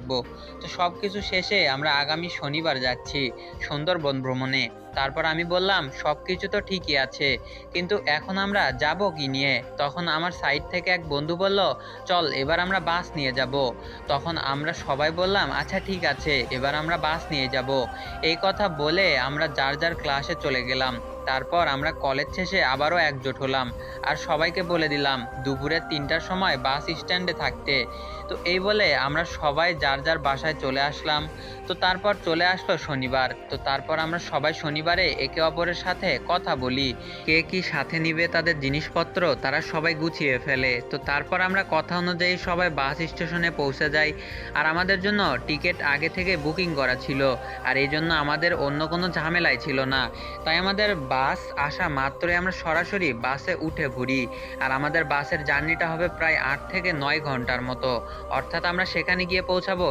থাকবো। তো সবকিছু শেষে আমরা আগামী শনিবার যাচ্ছি সুন্দরবন ভ্রমণে। তারপর আমি বললাম, সবকিছু তো ঠিকই আছে, কিন্তু এখন আমরা যাব কি নিয়ে? তখন আমার সাইড থেকে এক বন্ধু বলল, চল এবার আমরা বাস নিয়ে যাব। তখন আমরা সবাই বললাম, আচ্ছা ঠিক আছে, এবার আমরা বাস নিয়ে যাব। এই কথা বলে আমরা যার যার ক্লাসে চলে গেলাম। তারপর আমরা কলেজ শেষে আবারও একজোট হলাম আর সবাইকে বলে দিলাম দুপুরে 3টার সময় বাস স্ট্যান্ডে থাকতে। তো এই বলে আমরা সবাই যার যার বাসায় চলে আসলাম। তো তারপর চলে আসলো শনিবার। তো তারপর আমরা সবাই শনিবারে একে অপরের সাথে কথা বলি, কে কি সাথে নিবে তাদের জিনিসপত্র তারা সবাই গুছিয়ে ফেলে। তো তারপর আমরা কথা অনুযায়ী সবাই বাস স্টেশনে পৌঁছে যাই। আর আমাদের জন্য টিকিট আগে থেকে বুকিং করা ছিল, আর এই জন্য আমাদের অন্য কোনো ঝামেলাই ছিল না। তাই আমাদের বাস আসা মাত্রই আমরা সরাসরি বাসে উঠে পড়ি। আর আমাদের বাসের জার্নিটা হবে প্রায় 8 থেকে 9 ঘন্টার মতো। অর্থাৎ আমরা সেখানে গিয়ে পৌঁছাবো